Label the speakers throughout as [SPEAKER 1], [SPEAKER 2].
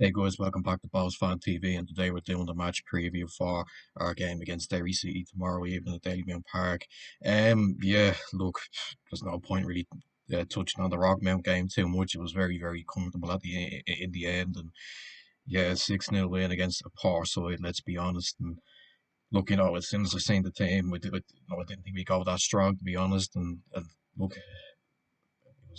[SPEAKER 1] Hey guys, welcome back to Balls Fan TV, and today we're doing the match preview for our game against Derry City tomorrow evening at Bohemian Park. Yeah, look, there's no point really touching on the Rockmount game too much. It was very comfortable at in the end, and yeah, 6-0 win against a poor side. Let's be honest. And look, as soon as I seen the team, I didn't think we go that strong to be honest. And look,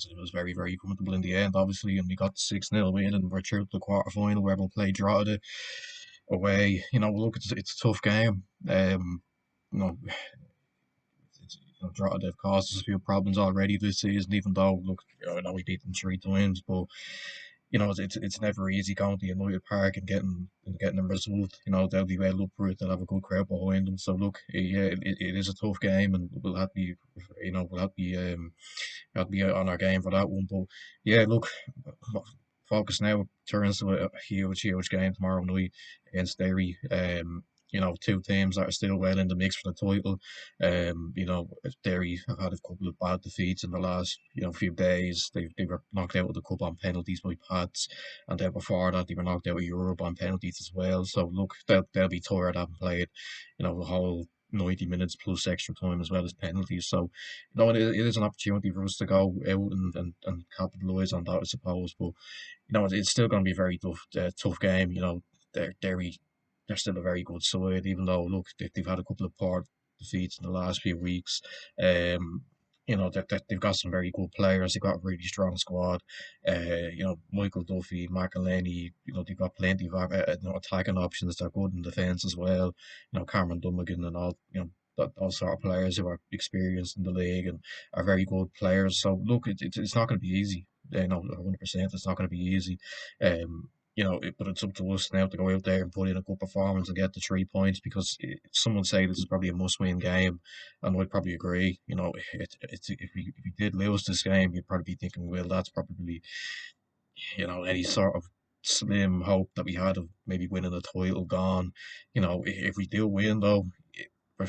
[SPEAKER 1] it was very comfortable in the end, obviously, and we got the 6-0 win, and we're through to the quarter final where we'll play Drogheda away. Look, it's a tough game. You know, Drogheda have caused us a few problems already this season, even though, look, I know we beat them 3 times, but it's never easy going to United Park and getting a result. They'll be well up for it. They'll have a good crowd behind them. So look, yeah, it is a tough game, and we'll have to be on our game for that one. But yeah, look, focus now turns to a huge game tomorrow night against Derry. Two teams that are still well in the mix for the title. Derry have had a couple of bad defeats in the last few days. They were knocked out of the cup on penalties by Pats, and then before that they were knocked out of Europe on penalties as well. So look, they'll be tired having played, the whole 90 minutes plus extra time as well as penalties. So it is an opportunity for us to go out and capitalise on that, I suppose. But it's still going to be a very tough game. Derry, they're still a very good side, even though look they've had a couple of poor defeats in the last few weeks. They've got some very good players. They've got a really strong squad. Michael Duffy, Mark and Lenny. They've got plenty of attacking options. They're good in defence as well. Cameron Dummigan and all. Those sort of players who are experienced in the league and are very good players. So look, it's not going to be easy. 100%. It's not going to be easy. But it's up to us now to go out there and put in a good performance and get the 3 points because someone say this is probably a must-win game, and I'd probably agree. If we did lose this game, you'd probably be thinking, well, that's probably any sort of slim hope that we had of maybe winning the title gone. If we do win though,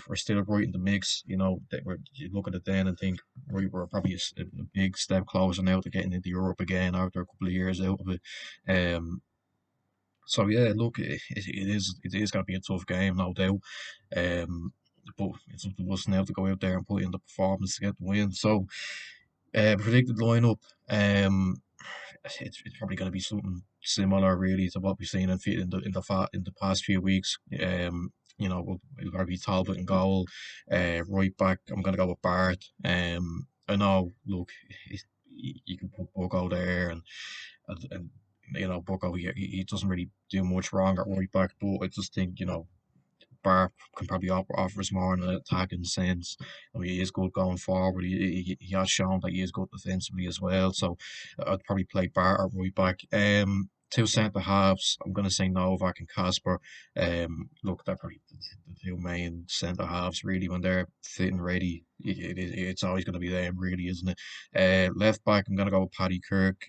[SPEAKER 1] we're still right in the mix. You look at it then and think we're probably a big step closer now to getting into Europe again after a couple of years out of it. So yeah, look, it is going to be a tough game, no doubt. Um, but it's up to us now to go out there and put in the performance to get the win. So, predicted lineup. It's probably going to be something similar, really, to what we've seen in the past few weeks. We'll probably be Talbot in goal, right back. I'm going to go with Bart. I know. Look, you can put Bogo there, and Bogo he doesn't really do much wrong at right back, but I just think Bar can probably offer us more in an attacking sense. He is good going forward. He has shown that he is good defensively as well. So I'd probably play Bar at right back. Two centre halves. I'm going to say Novak and Casper. Look, they're probably the two main centre halves really when they're fit and ready. It's always going to be them, really, isn't it? Left back. I'm going to go with Paddy Kirk.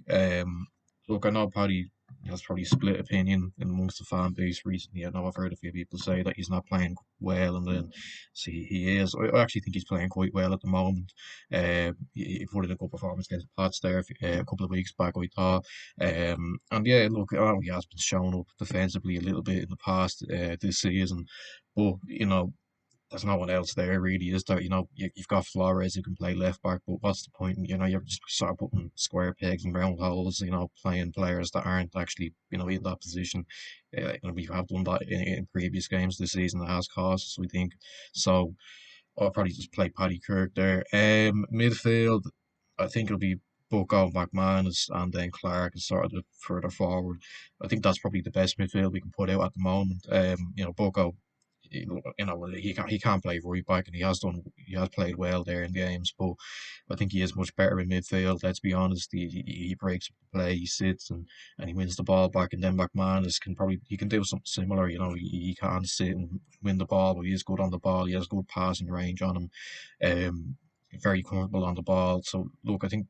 [SPEAKER 1] Look, I know Paddy has probably split opinion amongst the fan base recently. I know I've heard a few people say that he's not playing well, and then see he is. I actually think he's playing quite well at the moment. He put in a good performance against Pats there a couple of weeks back, I thought. And yeah, look, I know he has been showing up defensively a little bit in the past this season, but there's no one else there really, is there? You've got Flores who can play left back, but what's the point? You're just sort of putting square pegs in round holes. Playing players that aren't actually in that position. We have done that in previous games this season. It has cost us, we think. So I'll probably just play Paddy Kirk there. Midfield, I think it'll be Bucko, McManus, and then Clark is sort of the further forward. I think that's probably the best midfield we can put out at the moment. Bucko, he can't play right back, and he has played well there in games, but I think he is much better in midfield. Let's be honest, he breaks up the play, he sits and he wins the ball back, and then McManus he can do something similar. He can sit and win the ball, but he is good on the ball. He has good passing range on him. Very comfortable on the ball. So look, I think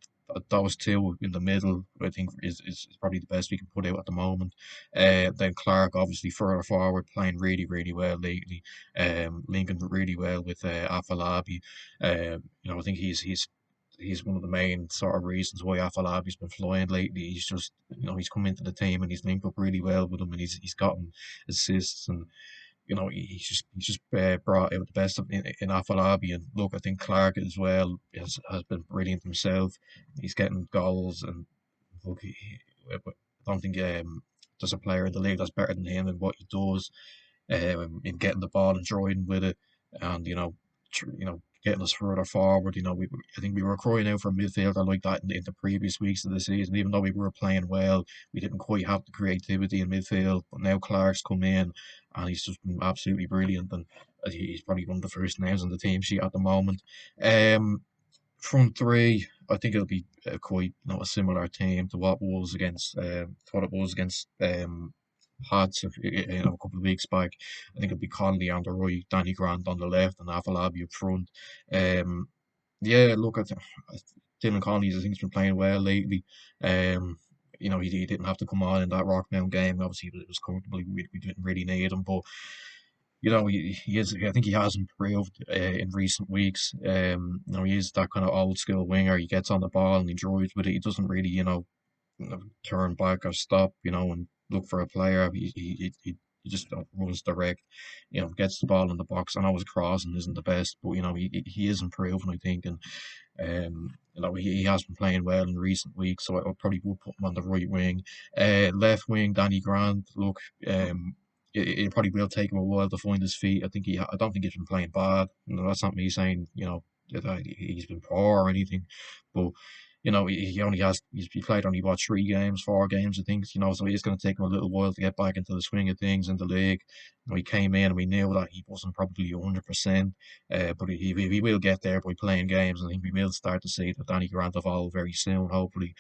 [SPEAKER 1] those two in the middle, I think is probably the best we can put out at the moment. Then Clark, obviously further forward, playing really well lately. Linking really well with Afalabi. I think he's he's one of the main sort of reasons why Afolabi's been flying lately. He's just, he's come into the team and he's linked up really well with him, and he's gotten assists, and he's just brought out the best in Afolabi. And look, I think Clark as well has been brilliant himself. He's getting goals, and look, I don't think there's a player in the league that's better than him in what he does, in getting the ball and driving with it, and getting us further forward. I think we were crying out for a midfielder like that in the previous weeks of the season. Even though we were playing well, we didn't quite have the creativity in midfield. But now Clark's come in, and he's just been absolutely brilliant. And he's probably one of the first names on the team sheet at the moment. Front three, I think it'll be quite a similar team to what it was against Pats a couple of weeks back. I think it'll be Conley on the right, Danny Grant on the left, and Afolabi up front. Um, yeah, look at Dylan Conley. I think he's been playing well lately. Um, he didn't have to come on in that Rockmount game. Obviously, it was comfortable. We didn't really need him, but he is. I think he has improved in recent weeks. He is that kind of old school winger. He gets on the ball and he drives with it. He doesn't really, turn back or stop, and look for a player. He just runs direct, gets the ball in the box. I know his crossing isn't the best, but he is improving, I think, and he has been playing well in recent weeks, so I probably would put him on the right wing. Left wing, Danny Grant. Look, it probably will take him a while to find his feet. I don't think he's been playing bad. That's not me saying that he's been poor or anything, but he only he played only what 3 games, 4 games, I think. So it's going to take him a little while to get back into the swing of things in the league. He came in and we knew that he wasn't probably 100%, but he will get there by playing games. I think we will start to see the Danny Grant evolve very soon, hopefully.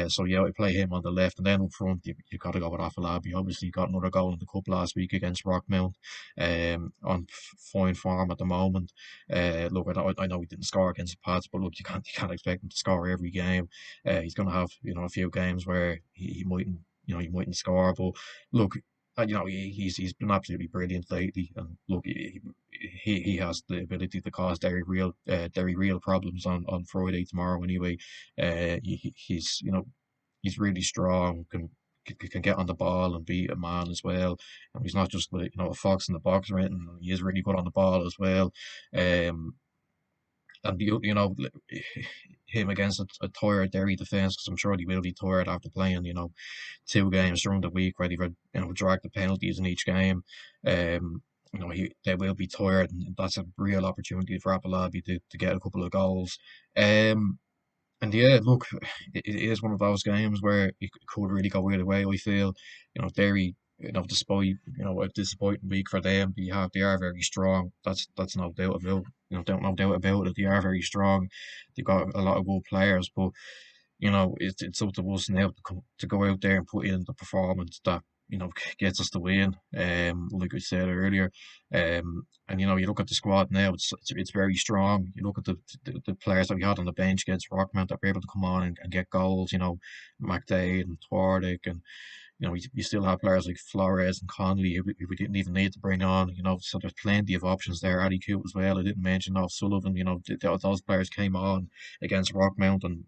[SPEAKER 1] So yeah, we play him on the left, and then up front you've got to go with Afolabi. Obviously, he got another goal in the cup last week against Rockmount, on fine form at the moment. Look, I know he didn't score against the Pats, but look, you can't expect him to score every game. He's going to have a few games where he mightn't he mightn't score, but look. He's been absolutely brilliant lately, and look, he has the ability to cause Derry real problems on Friday tomorrow. Anyway, he's really strong, can get on the ball and beat a man as well. And he's not just like a fox in the box or anything. He is really good on the ball as well. Um, and him against a tired Derry defence, because I'm sure he will be tired after playing 2 games during the week where they've drag the penalties in each game. They will be tired, and that's a real opportunity for Apolabi to get a couple of goals. Um, and yeah, look, it is one of those games where it could really go either way. I feel, Derry, despite a disappointing week for them, they are very strong. That's no doubt about, no doubt about it. They are very strong. They've got a lot of good players, but it's up to us now to go out there and put in the performance that gets us the win. Like I said earlier, and you look at the squad now; it's very strong. You look at the players that we had on the bench against Rockmount that were able to come on and get goals. McDade and Twardick, and you still have players like Flores and Conley who we didn't even need to bring on. So there's plenty of options there. Ali Coote as well. I didn't mention off Sullivan. Those players came on against Rockmount, and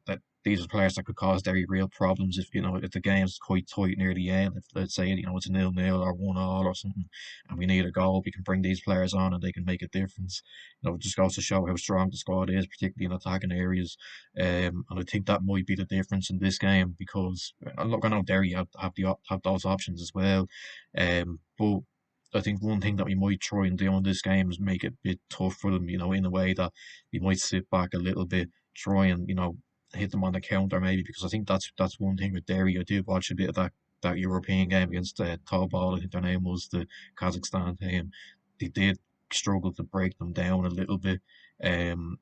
[SPEAKER 1] that these are players that could cause Derry real problems if the game's quite tight near the end. If let's say it's a 0-0 or 1-1 or something, and we need a goal, we can bring these players on and they can make a difference. It just goes to show how strong the squad is, particularly in attacking areas. And I think that might be the difference in this game because look, I know Derry have those options as well, but I think one thing that we might try and do in this game is make it a bit tough for them, in a way that we might sit back a little bit, try and hit them on the counter maybe, because I think that's one thing with Derry. I did watch a bit of that European game against Tallball, I think their name was, the Kazakhstan team. They did struggle to break them down a little bit. And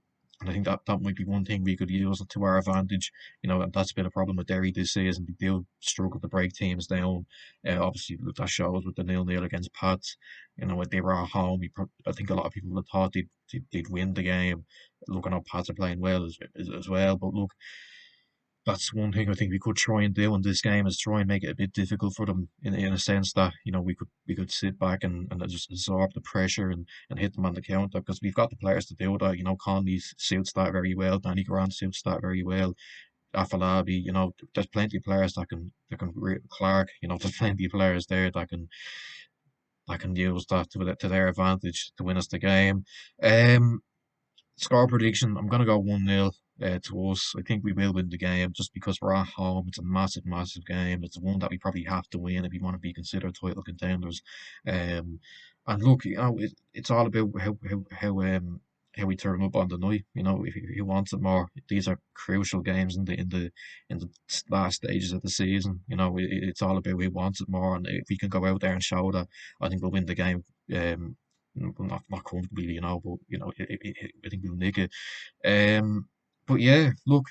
[SPEAKER 1] I think that might be one thing we could use to our advantage. And that's been a problem with Derry this season. They do struggle to break teams down. Obviously, that shows with the 0-0 against Pats. When they were at home, I think a lot of people would have thought they'd win the game. Looking at Pats are playing well as well. But look, That's one thing I think we could try and do in this game is try and make it a bit difficult for them in a sense that we could sit back and just absorb the pressure and hit them on the counter because we've got the players to do that. Conley suits that very well. Danny Grant suits that very well. Afalabi, there's plenty of players Clark, there's plenty of players there that can use that to their advantage to win us the game. Um, Score prediction, I'm going to go 1-0 to us. I think we will win the game just because we're at home. It's a massive, massive game. It's one that we probably have to win if we want to be considered title contenders. Um, and look, it's all about how we turn up on the night. If who wants it more. These are crucial games in the last stages of the season. It's all about who wants it more, and if we can go out there and show that, I think we'll win the game. Well, not comfortably, but I think we'll nick it. Um, but yeah, look,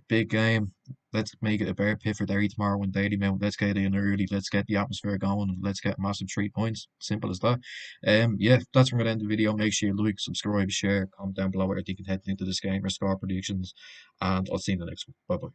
[SPEAKER 1] big game. Let's make it a bear pit for Derry tomorrow in Dalymount. Let's get in early. Let's get the atmosphere going. And let's get massive 3 points. Simple as that. Yeah, that's where we're gonna end the video. Make sure you like, subscribe, share, comment down below what you're thinking heading into this game, or score predictions, and I'll see you in the next one. Bye bye.